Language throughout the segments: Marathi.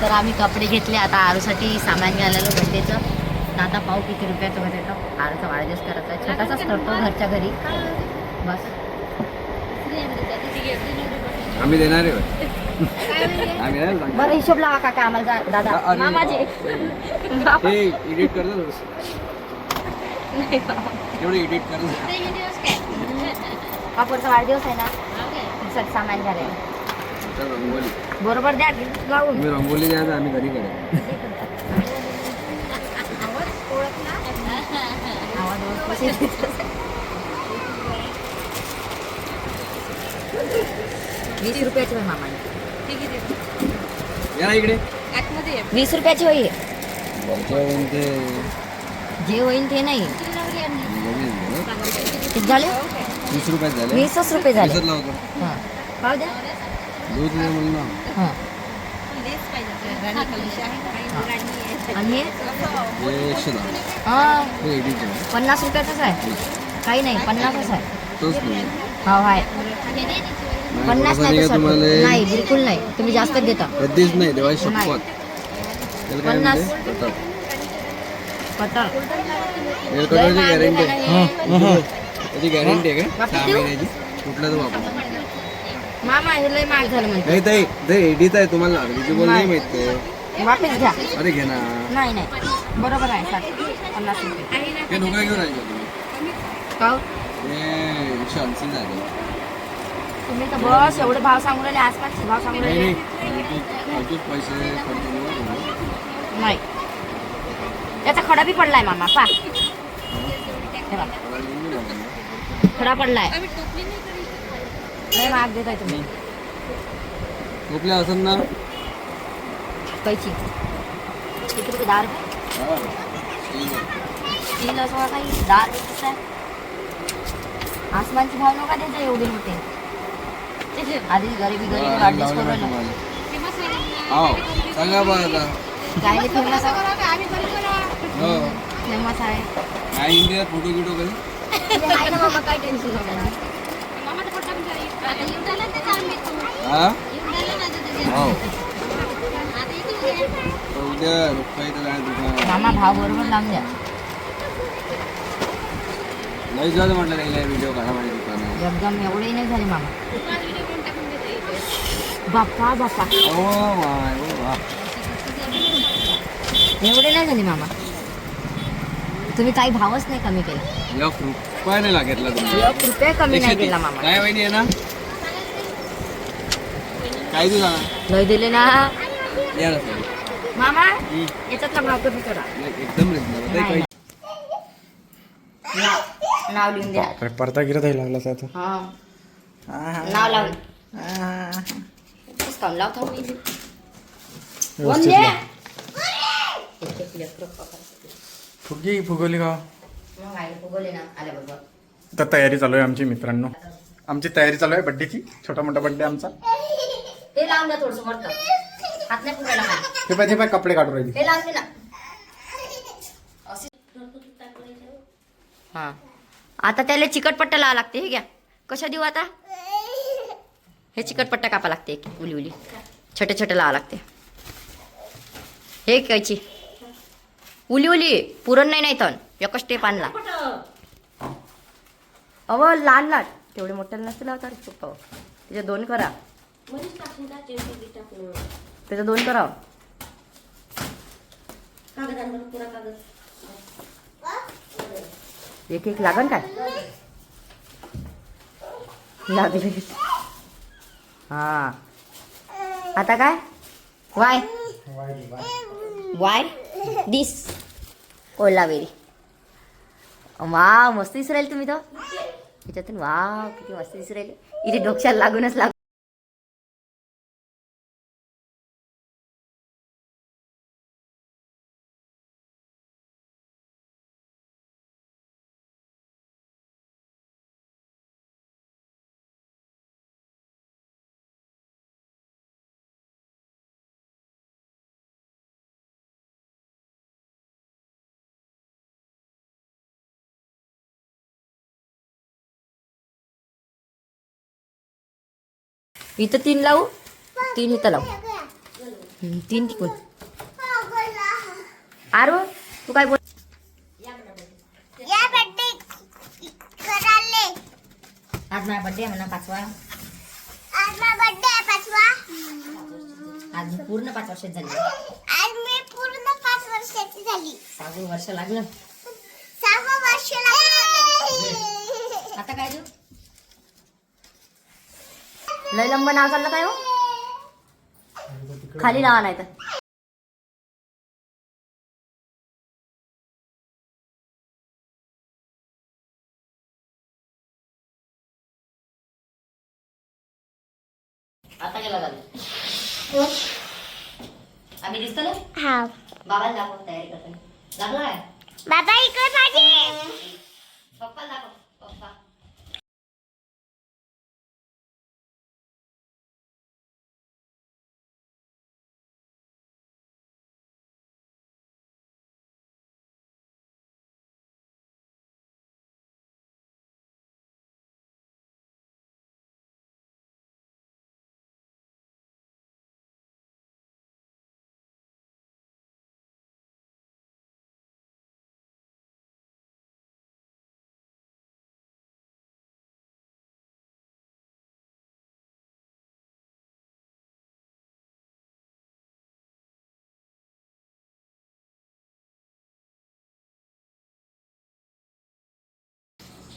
तर आम्ही कपडे घेतले. आता आरूसाठी सामान घ्यायला बड्डेचं. आता पाहू किती रुपयाचं होत येतं. आरूचा वाढदिवस करायचा आहे. छोटासाच करतो घरच्या घरी बस. आम्ही देणार आहे. बरं हिशोब लावा काका आम्हाला दादा मामाजी एडिट कर एवढे एडिट कर. कापूरचा वाढदिवस आहे ना त्यासाठी सामान घ्यायला रंगोली बरोबर द्या लावून. मी रंगोली द्यायचं आम्ही घरी करू. वीस रुपयाची होय मामा. या इकडे 20 रुपयाची होईल. ते जे होईल ते नाही. किती झाले? 20 रुपये झाले. 20 रुपये झाले. लावतो पाव द्या. दूध नाही म्हणलं हां आणि हे 110. हां हे एडिट आहे. 50 रुपयाचंच आहे. काही नाही 50च आहे. तोच नाही. हो आहे 50 नाही तसं नाही बिलकुल नाही. तुम्ही जास्तच देता. कधीच नाही देवाची शपथ. 50 कटर गॅरंटी त्याची गॅरंटी आहे का 6 महिन्याची. कुठला तो वापर मामा हे लय महाग झालं म्हणते. नाही ते एडिट आहे. तुम्हाला अर्धीची बोल नाही माहित ते. वापस घ्या. अरे घे ना. नाही नाही बरोबर आहे 50 रुपये. हे ढोका घेऊन राहिले तुम्ही. का हे 180 झाले. तुम्ही तर बस एवढे भाव सांगू राहिले. आसपासचे भाव सांगू नाही राहिले. फालतूच पैसे खर्च नाही त्याचा खडा बी पडलाय मामा पा. खडा पडलाय. लय महाग देताय तुम्ही. झोपले असं ना कैची किती रुपये? 10 रुपये. स्टील असं काही 10 रुपये. आसमानचे भाव नका द्यायचे एवढे होते. आधी गरीबी ऍडजस्ट करू राहिलो. सांगा बा आता काय फेमस हो फेमस आहे. काय इंडिया फोटो गिटो कधी आहे ना मामा काय टेन्शन नाही. हा हो उद्या रुपये तर काय दुकान मामा भाव बरोबर लावून द्या. नाही झालं म्हटलं नाही व्हिडिओ काढा माझ्या दुकानात. एकदम एवढे नाही झाले मामा. बाप्पा बाप्पा ओ माय ओ वा. एवढे नाही झाले मामा. तुम्ही काही भावच नाही कमी केला. 1 रुपया नाही लागेल तुम्ही. 1 रुपये कमी नाही दिला मामा. काय माहिती आहे ना काय दिला लय दिले ना या ना मामा. याच्यातला भाव कमी करा. एकदम रिजनेबल. नाव लिहून द्या. परता गिरत आहे लागला आता. हा नाव लावून काम लावतो मी. फुगी फुगवली का फुगवले ना आल्याबरोबर. तर तयारी चालू आहे आमची मित्रांनो. आमची तयारी चालू आहे बड्डेची. छोटा मोठा बड्डे आमचा. हे लावून द्या थोडस वरतं. हात नाही फुगायला पाहिजे. हे पाय कपडे काढून राहिले. हे लावून दे ना. हा आता त्याला चिकटपट्टा लावा लागते. हे घ्या. कशा देऊ आता? हे चिकटपट्टा कापा लागते. उली उली छोटे छोटे लावा लागते. हे कैची उली उली पुरण नाही तर एकच स्टेप आणला. अव लहान लहान तेवढे मोठ्याला नसते लावता. त्याच्या 2 करा. त्याच्या 2 करा. एक एक लागन काय लागले. हा आता काय वाय वाय दिस कोल्हावेरी. वाव मस्त दिसू राहील तुम्ही तर याच्यातून. वाव किती मस्त दिसू राहिले. इथे डोक्याला लागूनच लागून. इथं 3 लावू. 3 इथं लावू. तीन तिकून. आरू तू काय बोल. आज माझा बर्थडे आहे म्हणा 5वा. आज मी पूर्ण 5 वर्षात झाली. सहावं वर्ष लागलं. आता काय देऊ. लय लंब नाव चाललं काय हो. खाली लावा नाही तर. आता गेला झालं. आम्ही दिसतो ना. हा बाबाला दाखव तयारी करतो. लागलं काय. बाबा इकडे पाहिजे. पप्पा दाखव. पप्पा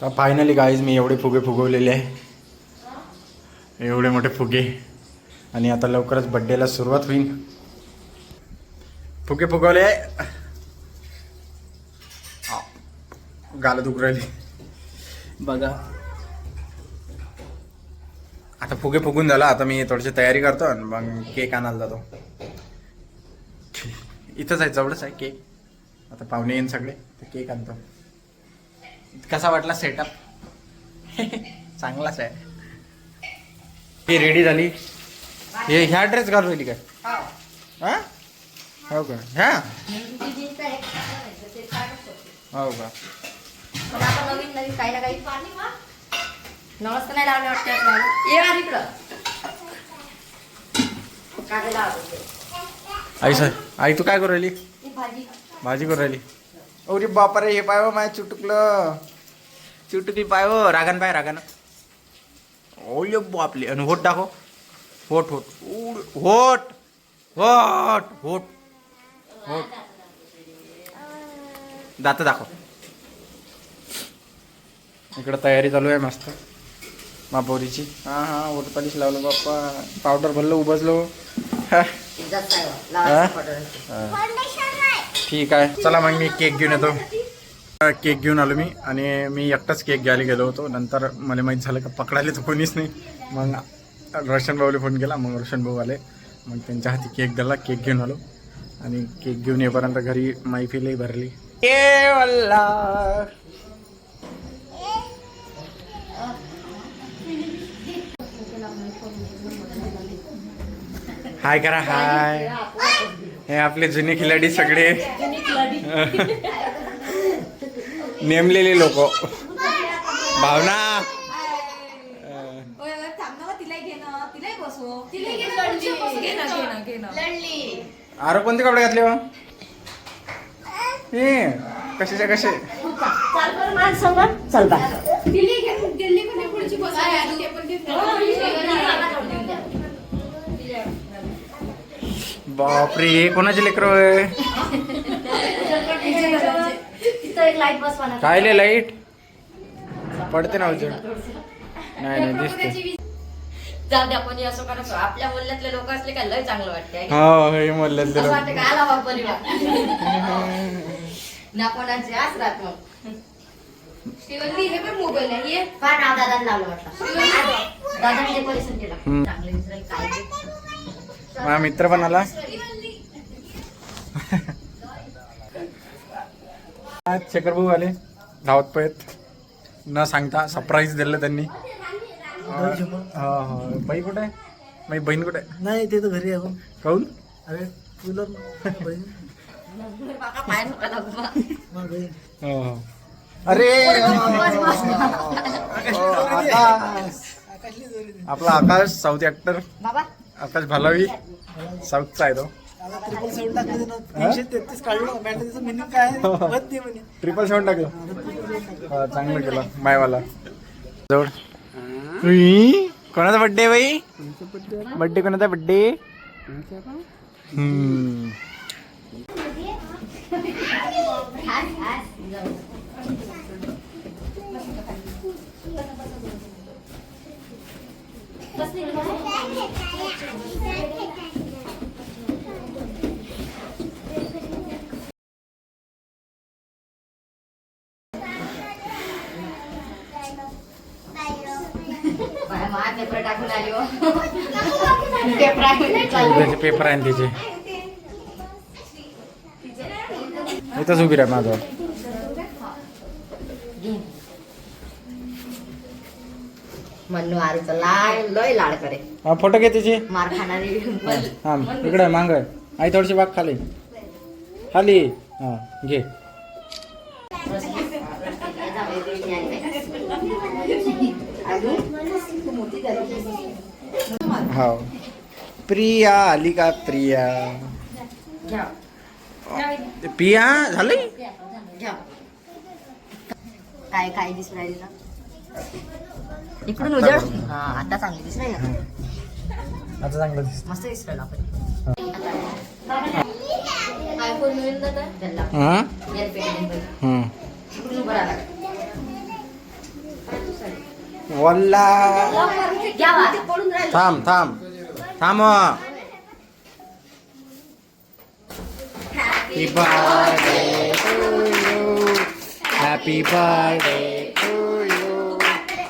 तर फायनली गाईज मी एवढे फुगे फुगवलेले आहे. एवढे मोठे फुगे. आणि आता लवकरच बड्डेला सुरुवात होईल. फुगे फुगवले. गालं दुख राहिली बघा. आता फुगे फुगून झाला. आता मी थोडीशी तयारी करतो आणि मग केक आणायला जातो. इथंच आहे, जवळच आहे केक. आता पाहुणे येईन सगळे तर केक आणतो. कसा वाटला सेटअप. चांगलाच आहे. ही रेडी झाली. हे ह्या ड्रेस घालून राहिली काय. हा हो का. ह्या हो का. पण आता नवीन नवीन काही ना काही नमस्कार नाही लावले वाटते आपल्याला. ये यार इकडं. काय लावते. आई सर आई तू काय करू राहिली. भाजी भाजी करू राहिली. अरे बापरे हे पाय माझ्या चुटुकलं. चुटुकी पाय हो. रागान पाय रागानं. ओले बापले. आणि होट दाखव. होट होट होट होट होट होट. दात दाखव. इकडं तयारी चालू आहे मस्त मापोरीची. हां हां वोट पालिश लावलं बाप्पा. पावडर भरलं उभजलो. ठीक आहे चला मग मी केक घेऊन येतो. केक घेऊन आलो मी. आणि मी एकटाच केक घ्यायला गेलो होतो. नंतर मला माहीत झालं का पकडायला तर कोणीच नाही. मग रोशन भाऊला फोन केला. मग रोशन भाऊ आले. मग त्यांच्या हाती केक दिला. केक घेऊन आलो. आणि केक घेऊन येईपर्यंत घरी मैफिलही भरली. ए वल्ला. हाय करा हाय. हे आपले जुने खिलाडी सगळे. नेमलेले लोक. भावना अरे कोणते कपडे घातले हो. हे कशाचे कसे. चल बा. बापरे हे कोणाचे लेकर आहे. काय ले लाईट पडते ना उजेड. नाही नाही दिसते. जाऊ दे आपण असं करा. आपल्या मोहल्ल्यातले लोक असले का लय चांगलं वाटते. हो हे मोहल्ल्यातले लोक. वाटतं का आला बा परिवार. ना कोणाचे आस राहत मग. हे पण मोबाईल आहे. फार नाव दादाला लावलं वाटलं. दादाने डेकोरेशन केलं. चांगले दिसलं काय. माझा मित्र पण आला. शेखर भाऊ आले धावत पळत. न सांगता सरप्राईज दिलं त्यांनी. बाई कुठे आहे. माझी बहीण कुठे आहे. नाही ते तर घरी आहे. काऊन. अरे तुला बहीण पाय नका लागू बा. मग बहीण अरे आपला आकाश साऊथ ऍक्टर. बाबा आकाश भालावी साऊथचा आहे तो. आता 777 टाकलं त्यानं 333 काढलं. म्हटलं त्याचं मिनिंग काय आहे? बंद दे म्हणे. 777 टाकलं. 777 हा, चांगलं केलं मायवाला. जवळ कोणाचा बड्डे बाई? बड्डे कोणाचा बड्डे? पेपर टाकून आली हो. पेपर पेपर आहे तिचे. इथंच उभी राहा माझं. म्हणून आरूचा लय लाड करे. हा फोटो घे तिचे. मार खाणारी हा इकडे मांग आहे. आई थोडीशी बाग खाली खाली. हा घे. हो प्रिया आली का प्रिया? पिया झालं काय काय दिसून राहिली ना इकडून उजळ. हा आता चांगली दिसून राहिली. आता चांगलं दिसत. मस्त दिसून राहिला आपण. आयफोन मिळून जातं त्यांना. हा इकडून उभं राहा. वल्ला घ्या पडून राहिलं. थांब थांब थांब. Happy birthday to you. Happy birthday to you.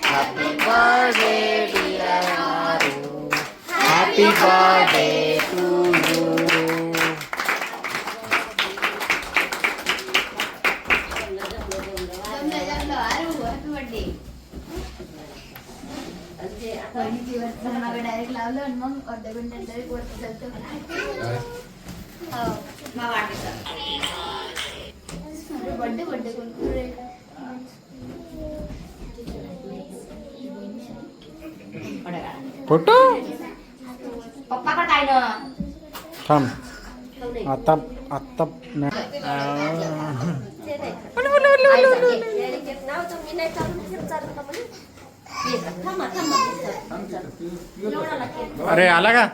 Happy birthday dear Aru. Happy birthday to you. Direct लावलं आणि मग अर्ध्या घंट्यात डायरेक्ट वरती चालतं. बर्थडे बर्थडे कोण फोटो पप्पा काय ना थांब. आता आता अरे आला का?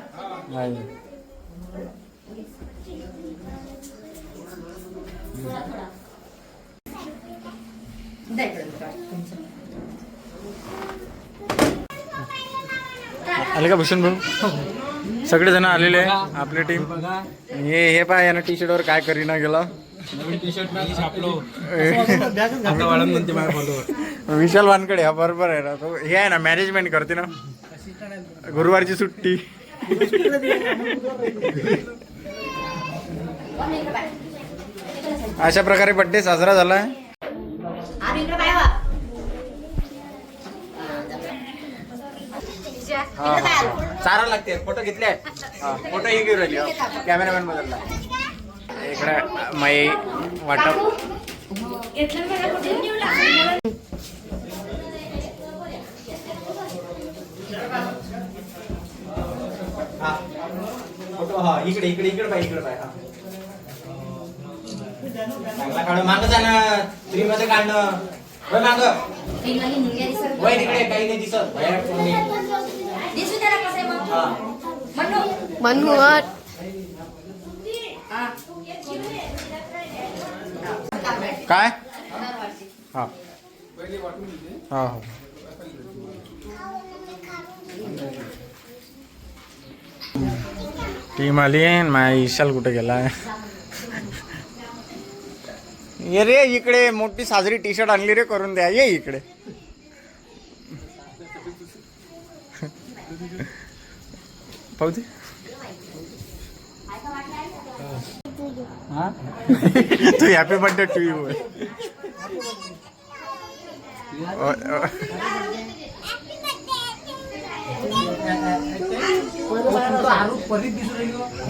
आले का भूषण भाऊ? सगळे जण आलेले आहे आपली टीम. हे पहा यानं टी शर्ट वर काय करीना गेला. विशाल वानकडे हा बरोबर आहे ना. तो हे आहे ना मॅनेजमेंट करते ना. गुरुवारची सुट्टी. अशा प्रकारे बर्थडे साजरा झालाय. चारा लागते. फोटो घेतले. फोटो ही घेऊन राहिली. कॅमेरामॅन बदलला. इकडे माई वाटप. फोटो हा इकडे इकडे इकडे पाहिजे. इकडे पाहिजे. चांगला काढ. मागं जा ना. फ्री मध्ये काढणं. माग वय तिकडे काही नाही दिसत. काय हा हा हो. टीम आली. माझ्या ईशाल कुठे गेलाय? ये रे इकडे. मोठी साजरी टी शर्ट आणली रे. करून द्या. ये इकडे. पाहू दे. तू हॅपी बर्थडे टू यू.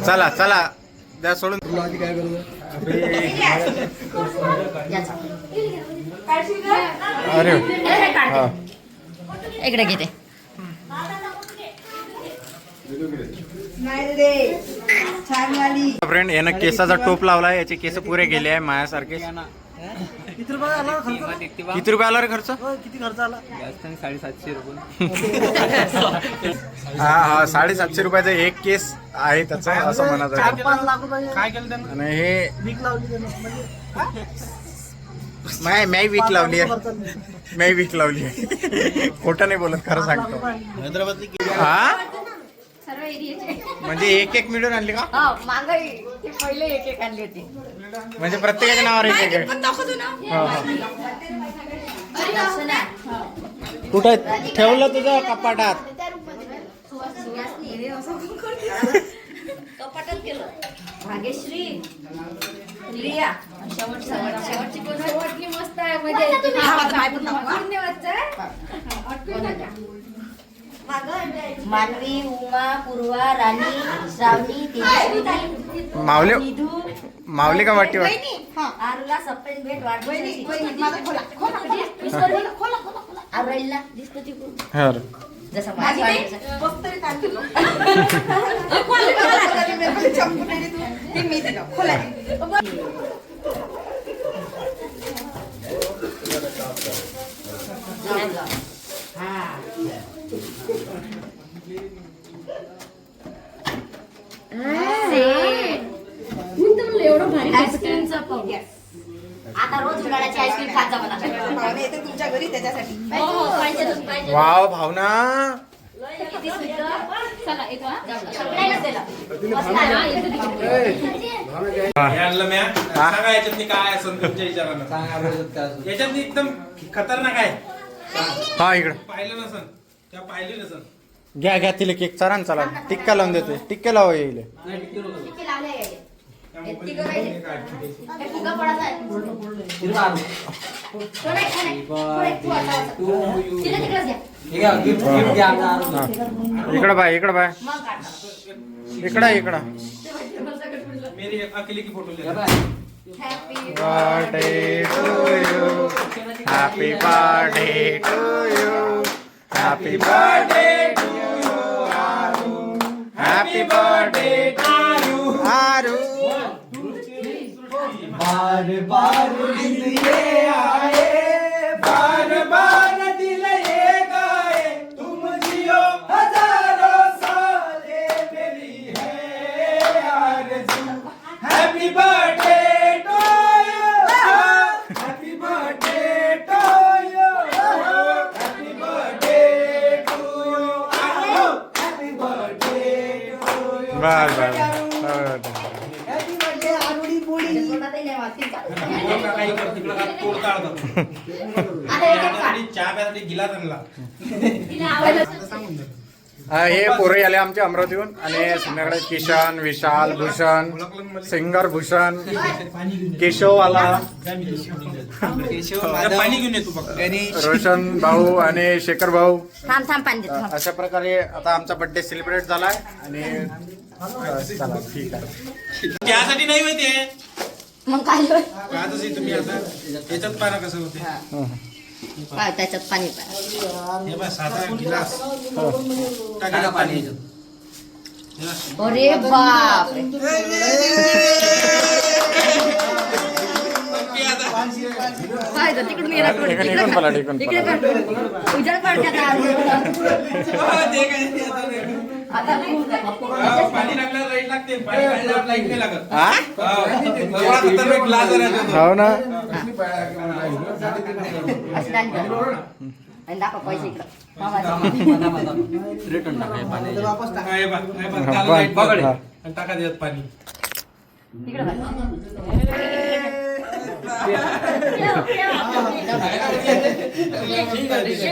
चला चला द्या सोडून. काय करू? अरे हा इकडे घेते. फ्रेंड यानं केसाचा टोप लावलाय, याचे केस पुरे गेले आहे मायासारखे. किती रुपये आला खर्च? किती रुपये आला रे खर्च? किती खर्च आला? 750 रुपये. हा 750 रुपयाचा एक केस आहे त्याचा, असं म्हणत आहे. 4-5 लाख रुपये काय केलं त्यानं? आणि हे वीक लावली त्यानं म्हणजे मी वीक लावली आहे, मी वीक लावली आहे. खोटं नाही बोलत, खरं सांगतो. हा सर्व एरियाचे म्हणजे एक मिळून आणली का? हा मागाई ते पहिले एक आणली होती. म्हणजे प्रत्येकाच्या नावावर एक आहे. कुठं ठेवलं तुझं कपाटात? कपाटात केलं. भाग्यश्री, रिया, शेवटची कोण? शेवटची मस्त आहे, मजा येते. मानवी, उमा, पूर्वा, राणी, श्रावणी, तेजस्विनी, मावले निधू, मावले का वाटी वाट? आरुला सप्रेम भेट वाढवायची. आरुला दिसतो तिकडून. जसं माझी वाटतं. आईस्क्रीमचा पाऊस. आता रोज उन्हाळ्याची आईस्क्रीम खात जा मला. तुमच्या घरी त्याच्यासाठी पाहिजे. वाव भावना, किती सुंदर. चला एक सगळ्यांना दिला. मस्त आहे. सांगा याच्यातनी काय असेल तुमच्या विचारानं. याच्यातनी एकदम खतरनाक आहे. हा इकडं पाहिलं नसन त्या पाहिली नसन. घ्या घ्या तिला केक चला चला, टिक्का लावून देते. टिक्का लावा येईल. किती लावले आहे? हे तिघं पाहिजे. हे फुगा पडायचा आहे. तो नाही, तो नाही. तू आता. तिला तिकडेच घ्या. इकडं बाय, इकडं बाय, मग काढ. इकडं. मेरी अकेले की फोटो ले. Happy birthday to you, happy birthday to you, happy birthday to you Aru, happy birthday to you Aru. बार बार दिल ये आए, बार बार दिल ये गाए, तुम जियो हजारों साल, ये मेरी है आरज़ू. Happy birthday to you, happy birthday to you, happy birthday to you, happy birthday to you. बस बस हॅपी बर्थडे आरुडी पोळी. कोणातही नाही वाटतील का? काही कर तिकडं का तोड काढतात. आता एक एक काढ. चहा प्यासाठी गिलास आणला. तिला आवडलं. हे पोरं आले आमच्या अमरावतीहून, आणि संध्याकडे किशन, विशाल, भूषण, सिंगर भूषण, केशव आला, पाणी घेऊन येतो फक्त. रोशन भाऊ आणि शेखर भाऊ. थांब पाणी देतो. अशा प्रकारे आता आमचा बर्थडे सेलिब्रेट झालाय. आणि चला ठीक आहे. त्यासाठी नाही माहितीये मग काय होय? काय तसे तुम्ही आता याच्यात पाना कसं होते. काय त्याच्यात पाणी पाय. हे बघ साधा गिलास टाका पाणी. अरे बाप. काय गं, तिकडून गेला थोडी. इकडून पला, इकडून तिकडे पला. काढ. उजेड पडते आता. आता पाणी लागल्यावर लाईट लागते. पाणी काढल्यावर लाईट नाही लागत. हा? ग्लास हो ना. असं डाल गं. आणि दाखव पैसे इकडं. वापस टाक. हा. टाका देत पाणी. तिकडं बघ.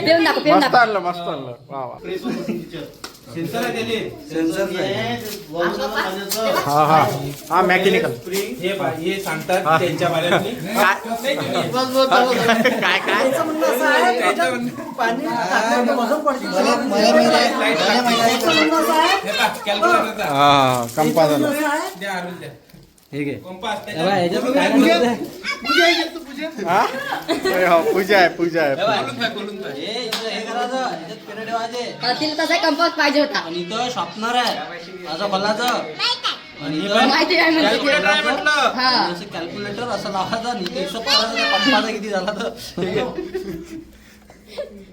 देऊन दाखव, देऊन मस्त दाखव. आणलं, मस्त आणलं. वा वा. सेन्सर आहे त्याले. हा हा हा मेकॅनिकल. हे पहा, हे सांगतात त्यांच्या बाऱ्यातली. काय काय म्हणणं असं आहे, त्याच्यात पाणी टाकल्यावर वजन पडते. म्हणणं असं आहे, हे पहा, कॅल्क्युलेटरचा. हा कंपा झालं. असं आहे, द्या, आणून द्या. हे घे कंपास ए बाय, ह्याच्यात काय करायचं? हा अरे हो, पूजा आहे पूजा आहे हे इथं हे करायचं, ह्याच्यात पेन ठेवायचे तिला तसा कंपास पाहिजे होता. आणि इथं शॉर्पनर आहे असं खोलाचं आणि माहिती काय म्हणते ते? कॅल्क्युलेटर आहे म्हटलं. हा. असं कॅल्क्युलेटर असं लावायचं आणि इथे हिशोब करायचा त्या पंपाचा किती झाला तर ठीक आहे.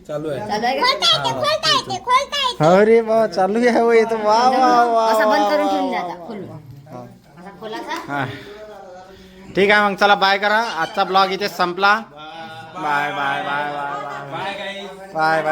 चालू आहे चालू आहे का? अरे वा चालू आहे हो येतो वा वा वा असा बंद करून ठेवून द्यायचा खोलून. असा खोलाचा. हा ठीक आहे मग चला बाय करा. आजचा ब्लॉग इथे संपला. Bye bye bye bye bye bye guys. Bye bye.